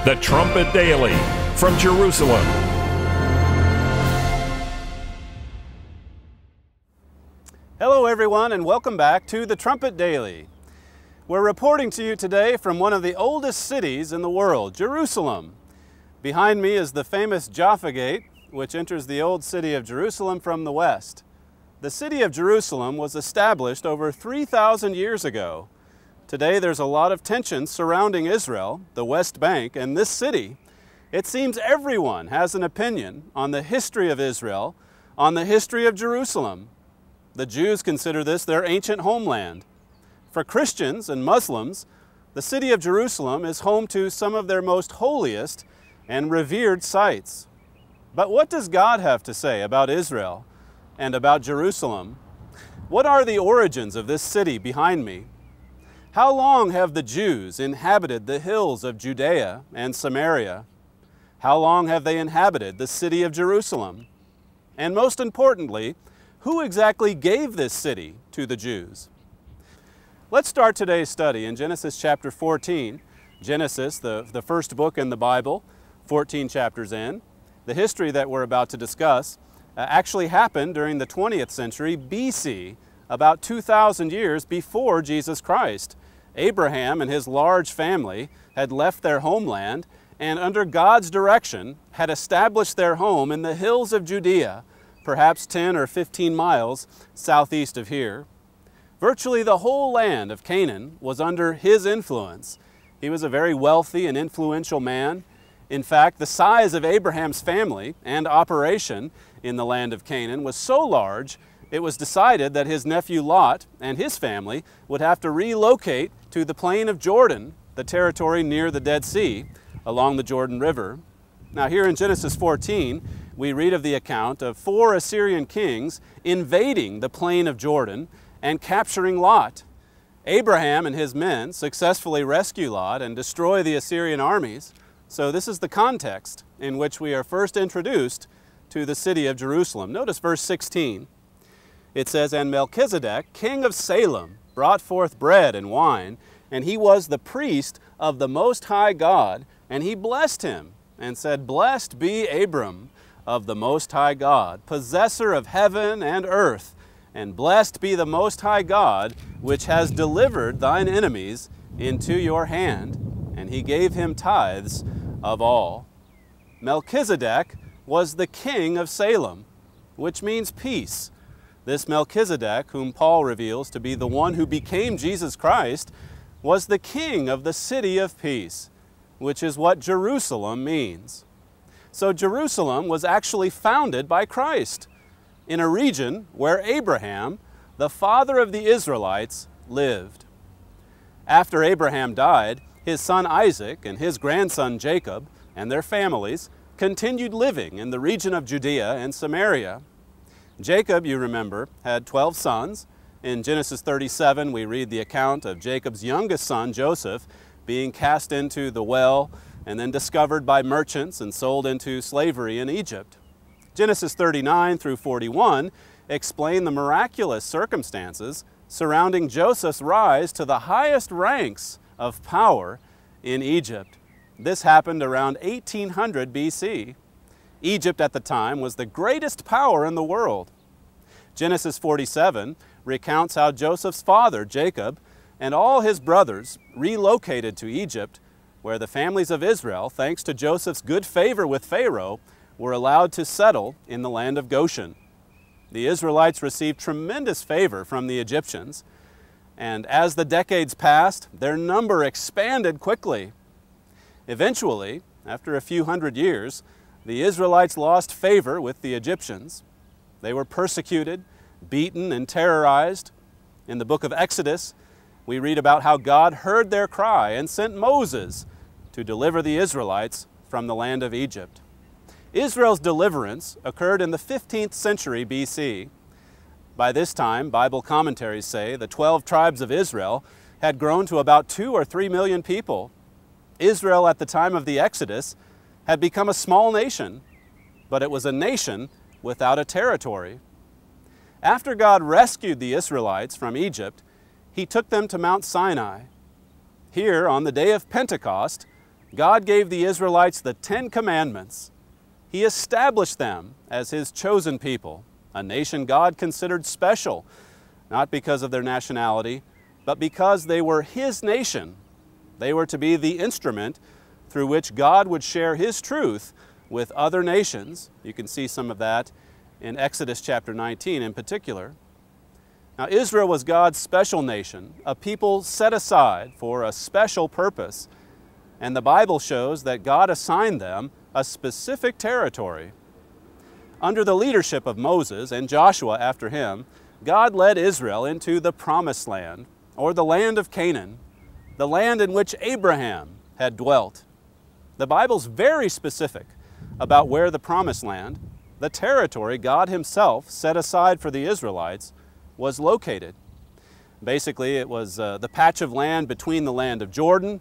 The Trumpet Daily from Jerusalem. Hello everyone, and welcome back to the Trumpet Daily. We're reporting to you today from one of the oldest cities in the world, Jerusalem. Behind me is the famous Jaffa Gate, which enters the old city of Jerusalem from the west. The city of Jerusalem was established over 3,000 years ago. Today there's a lot of tension surrounding Israel, the West Bank, and this city. It seems everyone has an opinion on the history of Israel, on the history of Jerusalem. The Jews consider this their ancient homeland. For Christians and Muslims, the city of Jerusalem is home to some of their most holiest and revered sites. But what does God have to say about Israel and about Jerusalem? What are the origins of this city behind me? How long have the Jews inhabited the hills of Judea and Samaria? How long have they inhabited the city of Jerusalem? And most importantly, who exactly gave this city to the Jews? Let's start today's study in Genesis chapter 14. Genesis, the first book in the Bible, 14 chapters in. The history that we're about to discuss actually happened during the 20th century BC, about 2,000 years before Jesus Christ. Abraham and his large family had left their homeland and under God's direction had established their home in the hills of Judea, perhaps 10 or 15 miles southeast of here. Virtually the whole land of Canaan was under his influence. He was a very wealthy and influential man. In fact, the size of Abraham's family and operation in the land of Canaan was so large, it was decided that his nephew Lot and his family would have to relocate to the plain of Jordan, the territory near the Dead Sea, along the Jordan River. Now here in Genesis 14, we read of the account of 4 Assyrian kings invading the plain of Jordan and capturing Lot. Abraham and his men successfully rescue Lot and destroy the Assyrian armies. So this is the context in which we are first introduced to the city of Jerusalem. Notice verse 16. It says, "And Melchizedek, king of Salem, brought forth bread and wine, and he was the priest of the Most High God, and he blessed him, and said, Blessed be Abram of the Most High God, possessor of heaven and earth, and blessed be the Most High God, which has delivered thine enemies into your hand. And he gave him tithes of all." Melchizedek was the king of Salem, which means peace. This Melchizedek, whom Paul reveals to be the one who became Jesus Christ, was the king of the city of peace, which is what Jerusalem means. So Jerusalem was actually founded by Christ in a region where Abraham, the father of the Israelites, lived. After Abraham died, his son Isaac and his grandson Jacob and their families continued living in the region of Judea and Samaria. Jacob, you remember, had 12 sons. In Genesis 37, we read the account of Jacob's youngest son, Joseph, being cast into the well and then discovered by merchants and sold into slavery in Egypt. Genesis 39 through 41 explain the miraculous circumstances surrounding Joseph's rise to the highest ranks of power in Egypt. This happened around 1800 BC. Egypt at the time was the greatest power in the world. Genesis 47 recounts how Joseph's father, Jacob, and all his brothers relocated to Egypt, where the families of Israel, thanks to Joseph's good favor with Pharaoh, were allowed to settle in the land of Goshen. The Israelites received tremendous favor from the Egyptians, and as the decades passed, their number expanded quickly. Eventually, after a few hundred years, the Israelites lost favor with the Egyptians. They were persecuted, beaten, and terrorized. In the book of Exodus, we read about how God heard their cry and sent Moses to deliver the Israelites from the land of Egypt. Israel's deliverance occurred in the 15th century BC. By this time, Bible commentaries say the 12 tribes of Israel had grown to about 2 or 3 million people. Israel at the time of the Exodus had become a small nation, but it was a nation without a territory. After God rescued the Israelites from Egypt, He took them to Mount Sinai. Here, on the day of Pentecost, God gave the Israelites the 10 Commandments. He established them as His chosen people, a nation God considered special, not because of their nationality, but because they were His nation. They were to be the instrument through which God would share His truth with other nations. You can see some of that in Exodus chapter 19 in particular. Now, Israel was God's special nation, a people set aside for a special purpose. And the Bible shows that God assigned them a specific territory. Under the leadership of Moses and Joshua after him, God led Israel into the Promised Land, or the land of Canaan, the land in which Abraham had dwelt. The Bible's very specific about where the Promised Land, the territory God Himself set aside for the Israelites, was located. Basically, it was the patch of land between the land of Jordan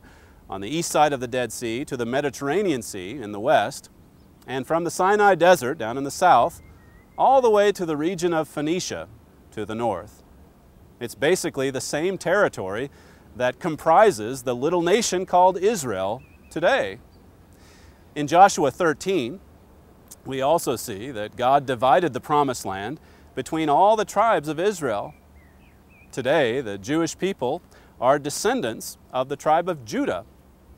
on the east side of the Dead Sea to the Mediterranean Sea in the west, and from the Sinai Desert down in the south, all the way to the region of Phoenicia to the north. It's basically the same territory that comprises the little nation called Israel today. In Joshua 13, we also see that God divided the Promised Land between all the tribes of Israel. Today, the Jewish people are descendants of the tribe of Judah.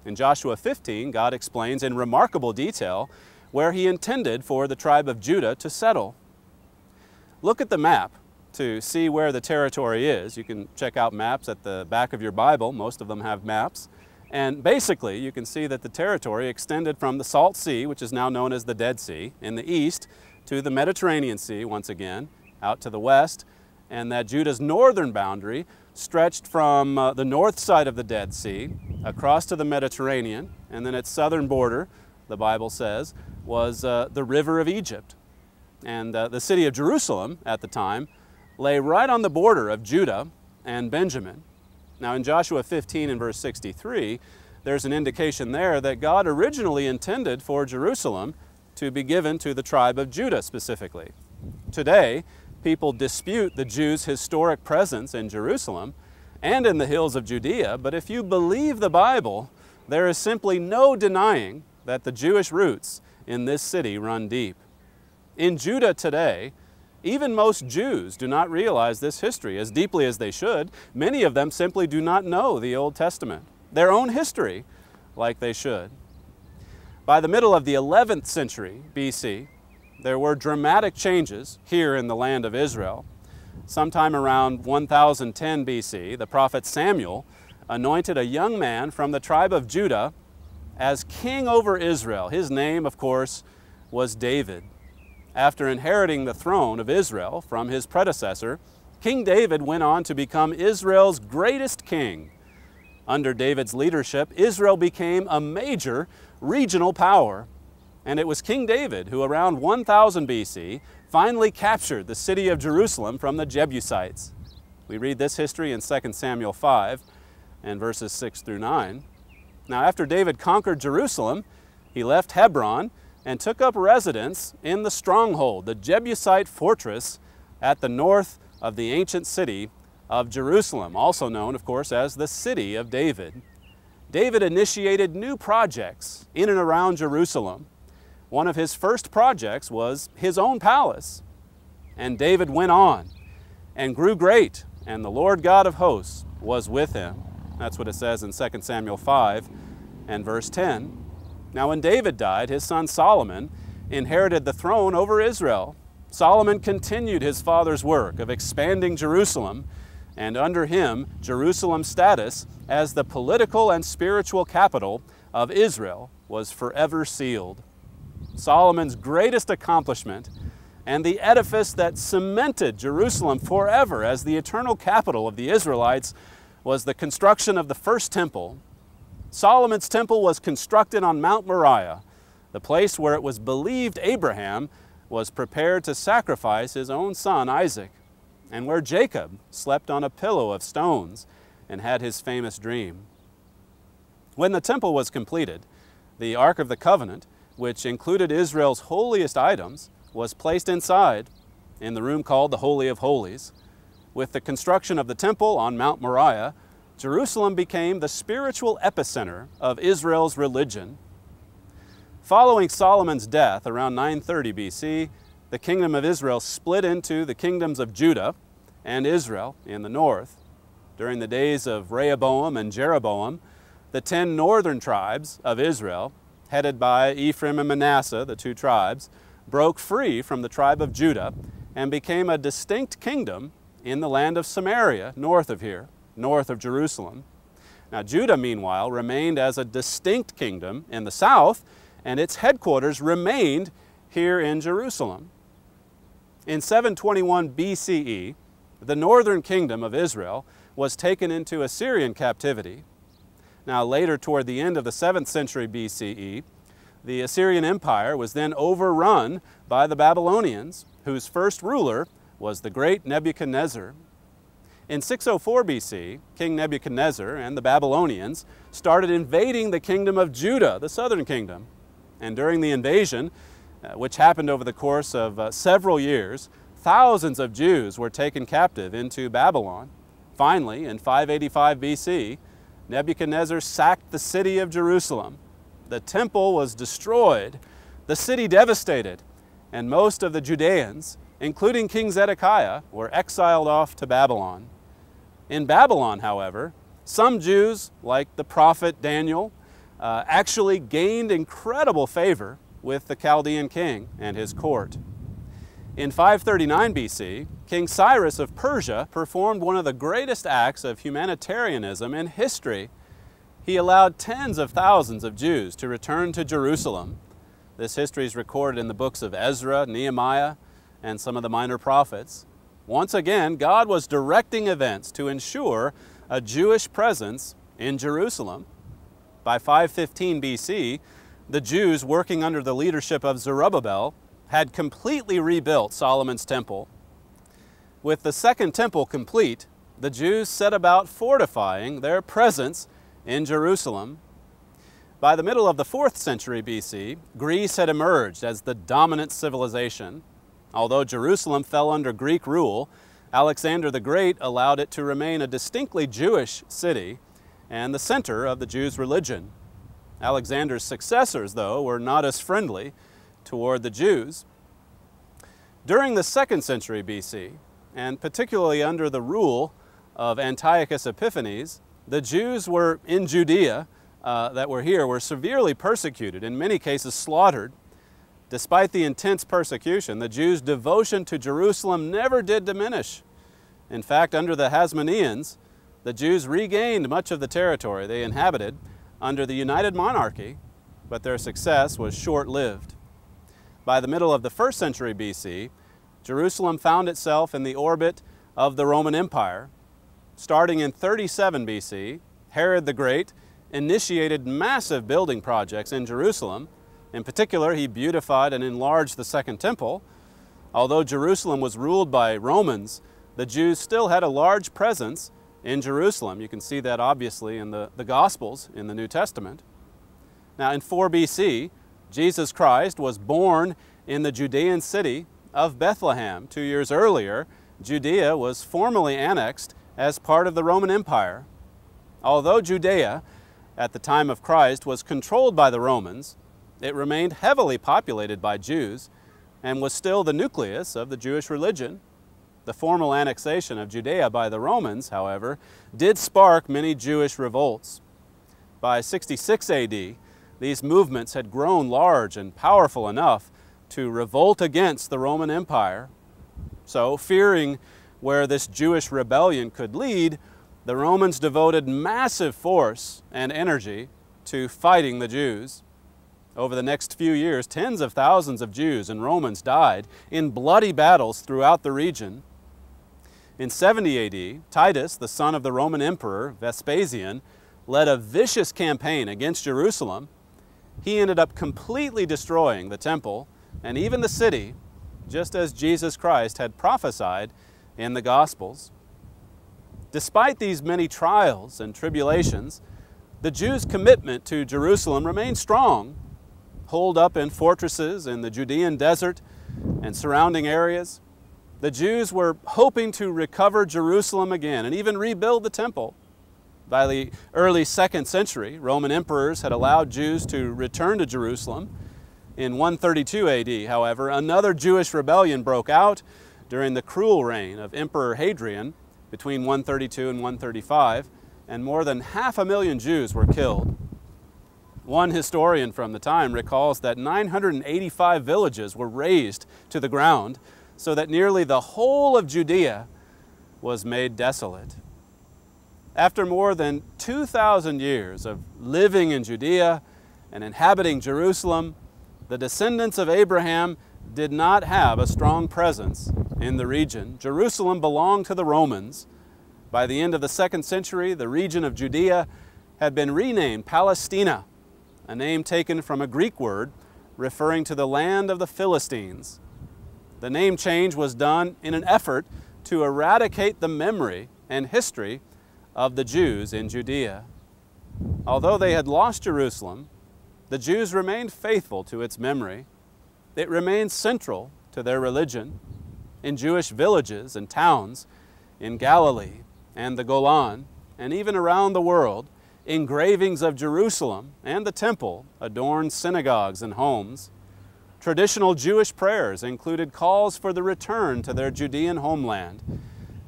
In Joshua 15, God explains in remarkable detail where He intended for the tribe of Judah to settle. Look at the map to see where the territory is. You can check out maps at the back of your Bible. Most of them have maps. And basically, you can see that the territory extended from the Salt Sea, which is now known as the Dead Sea, in the east, to the Mediterranean Sea, once again, out to the west, and that Judah's northern boundary stretched from the north side of the Dead Sea across to the Mediterranean, and then its southern border, the Bible says, was the river of Egypt. And the city of Jerusalem at the time lay right on the border of Judah and Benjamin. Now in Joshua 15 and verse 63, there's an indication there that God originally intended for Jerusalem to be given to the tribe of Judah specifically. Today, people dispute the Jews' historic presence in Jerusalem and in the hills of Judea, but if you believe the Bible, there is simply no denying that the Jewish roots in this city run deep. In Judah today, even most Jews do not realize this history as deeply as they should. Many of them simply do not know the Old Testament, their own history, like they should. By the middle of the 11th century BC, there were dramatic changes here in the land of Israel. Sometime around 1010 BC, the prophet Samuel anointed a young man from the tribe of Judah as king over Israel. His name, of course, was David. After inheriting the throne of Israel from his predecessor, King David went on to become Israel's greatest king. Under David's leadership, Israel became a major regional power. And it was King David who, around 1000 BC, finally captured the city of Jerusalem from the Jebusites. We read this history in 2 Samuel 5 and verses 6 through 9. Now, after David conquered Jerusalem, he left Hebron and took up residence in the stronghold, the Jebusite fortress at the north of the ancient city of Jerusalem, also known, of course, as the City of David. David initiated new projects in and around Jerusalem. One of his first projects was his own palace. And David went on and grew great, and the Lord God of hosts was with him. That's what it says in 2 Samuel 5 and verse 10. Now when David died, his son Solomon inherited the throne over Israel. Solomon continued his father's work of expanding Jerusalem, and under him, Jerusalem's status as the political and spiritual capital of Israel was forever sealed. Solomon's greatest accomplishment and the edifice that cemented Jerusalem forever as the eternal capital of the Israelites was the construction of the first temple. Solomon's temple was constructed on Mount Moriah, the place where it was believed Abraham was prepared to sacrifice his own son Isaac, and where Jacob slept on a pillow of stones and had his famous dream. When the temple was completed, the Ark of the Covenant, which included Israel's holiest items, was placed inside, in the room called the Holy of Holies. With the construction of the temple on Mount Moriah, Jerusalem became the spiritual epicenter of Israel's religion. Following Solomon's death around 930 BC, the kingdom of Israel split into the kingdoms of Judah and Israel in the north. During the days of Rehoboam and Jeroboam, the 10 northern tribes of Israel, headed by Ephraim and Manasseh, the two tribes, broke free from the tribe of Judah and became a distinct kingdom in the land of Samaria, north of here, north of Jerusalem. Now, Judah, meanwhile, remained as a distinct kingdom in the south, and its headquarters remained here in Jerusalem. In 721 BCE, the northern kingdom of Israel was taken into Assyrian captivity. Now, later, toward the end of the 7th century BCE, the Assyrian Empire was then overrun by the Babylonians, whose first ruler was the great Nebuchadnezzar. In 604 BC, King Nebuchadnezzar and the Babylonians started invading the kingdom of Judah, the southern kingdom. And during the invasion, which happened over the course of several years, thousands of Jews were taken captive into Babylon. Finally, in 585 BC, Nebuchadnezzar sacked the city of Jerusalem. The temple was destroyed, the city devastated, and most of the Judeans, including King Zedekiah, were exiled off to Babylon. In Babylon, however, some Jews, like the prophet Daniel, actually gained incredible favor with the Chaldean king and his court. In 539 BC, King Cyrus of Persia performed one of the greatest acts of humanitarianism in history. He allowed tens of thousands of Jews to return to Jerusalem. This history is recorded in the books of Ezra, Nehemiah, and some of the minor prophets. Once again, God was directing events to ensure a Jewish presence in Jerusalem. By 515 BC, the Jews, working under the leadership of Zerubbabel, had completely rebuilt Solomon's temple. With the second temple complete, the Jews set about fortifying their presence in Jerusalem. By the middle of the 4th century BC, Greece had emerged as the dominant civilization. Although Jerusalem fell under Greek rule, Alexander the Great allowed it to remain a distinctly Jewish city and the center of the Jews' religion. Alexander's successors, though, were not as friendly toward the Jews. During the 2nd century BC, and particularly under the rule of Antiochus Epiphanes, the Jews were in Judea that were here were severely persecuted, in many cases slaughtered. Despite the intense persecution, the Jews' devotion to Jerusalem never did diminish. In fact, under the Hasmoneans, the Jews regained much of the territory they inhabited under the United Monarchy, but their success was short-lived. By the middle of the 1st century BC, Jerusalem found itself in the orbit of the Roman Empire. Starting in 37 BC, Herod the Great initiated massive building projects in Jerusalem. In particular, he beautified and enlarged the Second Temple. Although Jerusalem was ruled by Romans, the Jews still had a large presence in Jerusalem. You can see that obviously in the Gospels in the New Testament. Now in 4 BC, Jesus Christ was born in the Judean city of Bethlehem. 2 years earlier, Judea was formally annexed as part of the Roman Empire. Although Judea, at the time of Christ, was controlled by the Romans, it remained heavily populated by Jews and was still the nucleus of the Jewish religion. The formal annexation of Judea by the Romans, however, did spark many Jewish revolts. By 66 AD, these movements had grown large and powerful enough to revolt against the Roman Empire. So, fearing where this Jewish rebellion could lead, the Romans devoted massive force and energy to fighting the Jews. Over the next few years, tens of thousands of Jews and Romans died in bloody battles throughout the region. In 70 AD, Titus, the son of the Roman Emperor Vespasian, led a vicious campaign against Jerusalem. He ended up completely destroying the temple and even the city, just as Jesus Christ had prophesied in the Gospels. Despite these many trials and tribulations, the Jews' commitment to Jerusalem remained strong. Holed up in fortresses in the Judean desert and surrounding areas, the Jews were hoping to recover Jerusalem again and even rebuild the temple. By the early 2nd century, Roman emperors had allowed Jews to return to Jerusalem. In 132 AD, however, another Jewish rebellion broke out during the cruel reign of Emperor Hadrian between 132 and 135, and more than 500,000 Jews were killed. One historian from the time recalls that 985 villages were razed to the ground, so that nearly the whole of Judea was made desolate. After more than 2,000 years of living in Judea and inhabiting Jerusalem, the descendants of Abraham did not have a strong presence in the region. Jerusalem belonged to the Romans. By the end of the 2nd century, the region of Judea had been renamed Palestina, a name taken from a Greek word referring to the land of the Philistines. The name change was done in an effort to eradicate the memory and history of the Jews in Judea. Although they had lost Jerusalem, the Jews remained faithful to its memory. It remained central to their religion. In Jewish villages and towns, in Galilee and the Golan, and even around the world, engravings of Jerusalem and the temple adorned synagogues and homes. Traditional Jewish prayers included calls for the return to their Judean homeland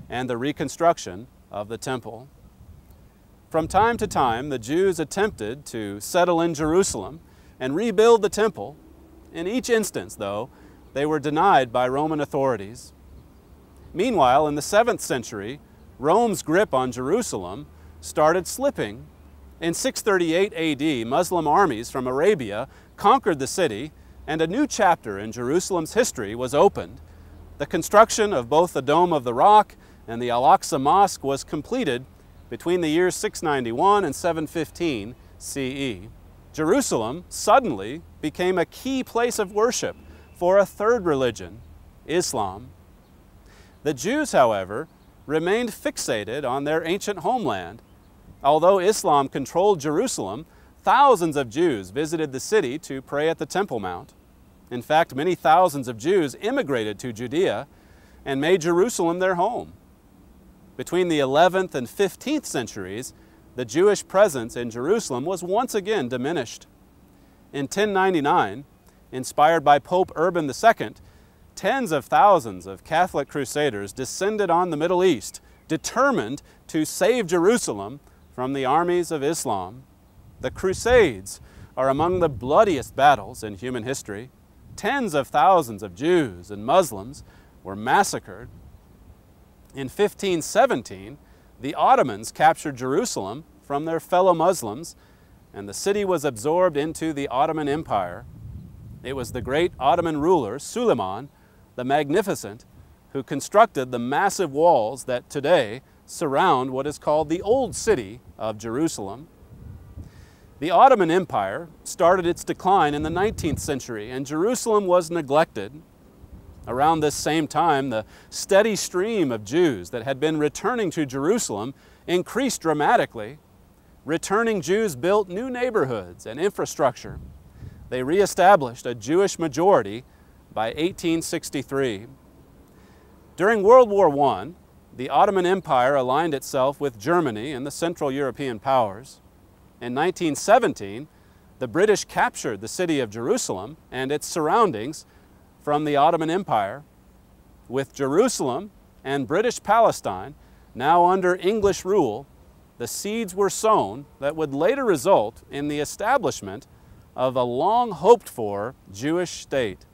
and the reconstruction of the temple. From time to time, the Jews attempted to settle in Jerusalem and rebuild the temple. In each instance, though, they were denied by Roman authorities. Meanwhile, in the 7th century, Rome's grip on Jerusalem started slipping. In 638 AD, Muslim armies from Arabia conquered the city, and a new chapter in Jerusalem's history was opened. The construction of both the Dome of the Rock and the Al-Aqsa Mosque was completed between the years 691 and 715 CE. Jerusalem suddenly became a key place of worship for a third religion, Islam. The Jews, however, remained fixated on their ancient homeland. Although Islam controlled Jerusalem, thousands of Jews visited the city to pray at the Temple Mount. In fact, many thousands of Jews immigrated to Judea and made Jerusalem their home. Between the 11th and 15th centuries, the Jewish presence in Jerusalem was once again diminished. In 1099, inspired by Pope Urban II, tens of thousands of Catholic crusaders descended on the Middle East, determined to save Jerusalem from the armies of Islam. The Crusades are among the bloodiest battles in human history. Tens of thousands of Jews and Muslims were massacred. In 1517, the Ottomans captured Jerusalem from their fellow Muslims, and the city was absorbed into the Ottoman Empire. It was the great Ottoman ruler, Suleiman the Magnificent, who constructed the massive walls that today surround what is called the Old City of Jerusalem. The Ottoman Empire started its decline in the 19th century, and Jerusalem was neglected. Around this same time, the steady stream of Jews that had been returning to Jerusalem increased dramatically. Returning Jews built new neighborhoods and infrastructure. They reestablished a Jewish majority by 1863. During World War I, the Ottoman Empire aligned itself with Germany and the Central European powers. In 1917, the British captured the city of Jerusalem and its surroundings from the Ottoman Empire. With Jerusalem and British Palestine now under English rule, the seeds were sown that would later result in the establishment of a long hoped-for Jewish state.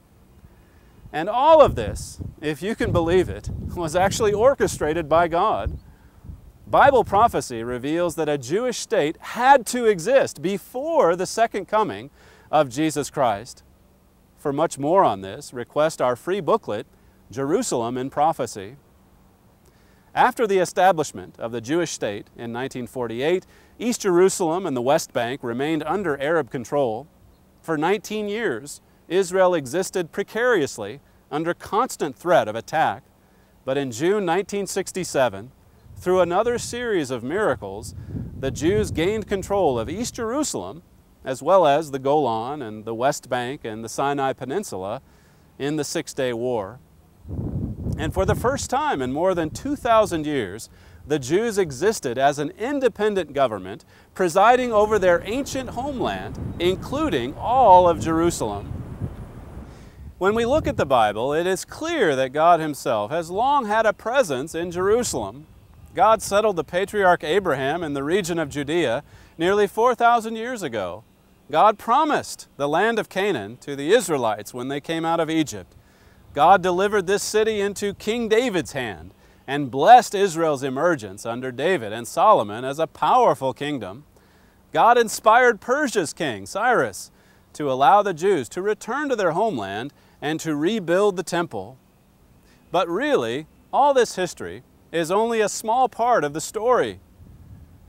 And all of this, if you can believe it, was actually orchestrated by God. Bible prophecy reveals that a Jewish state had to exist before the second coming of Jesus Christ. For much more on this, request our free booklet, Jerusalem in Prophecy. After the establishment of the Jewish state in 1948, East Jerusalem and the West Bank remained under Arab control. For 19 years, Israel existed precariously under constant threat of attack. But in June 1967, through another series of miracles, the Jews gained control of East Jerusalem, as well as the Golan and the West Bank and the Sinai Peninsula in the Six-Day War. And for the first time in more than 2,000 years, the Jews existed as an independent government, presiding over their ancient homeland, including all of Jerusalem. When we look at the Bible, it is clear that God Himself has long had a presence in Jerusalem. God settled the patriarch Abraham in the region of Judea nearly 4,000 years ago. God promised the land of Canaan to the Israelites when they came out of Egypt. God delivered this city into King David's hand and blessed Israel's emergence under David and Solomon as a powerful kingdom. God inspired Persia's king, Cyrus, to allow the Jews to return to their homeland and to rebuild the temple. But really, all this history is only a small part of the story.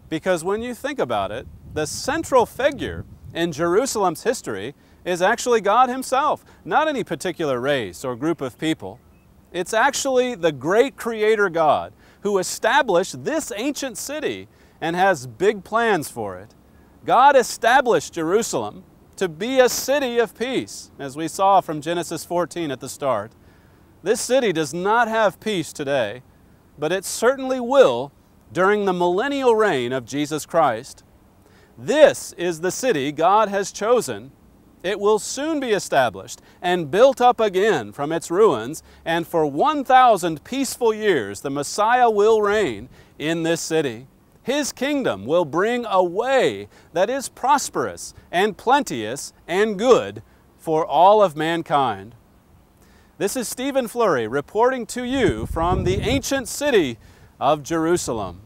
Because when you think about it, the central figure in Jerusalem's history is actually God Himself, not any particular race or group of people. It's actually the great Creator God who established this ancient city and has big plans for it. God established Jerusalem to be a city of peace, as we saw from Genesis 14 at the start. This city does not have peace today, but it certainly will during the millennial reign of Jesus Christ. This is the city God has chosen. It will soon be established and built up again from its ruins, and for 1,000 peaceful years the Messiah will reign in this city. His kingdom will bring a way that is prosperous and plenteous and good for all of mankind. This is Stephen Flurry reporting to you from the ancient city of Jerusalem.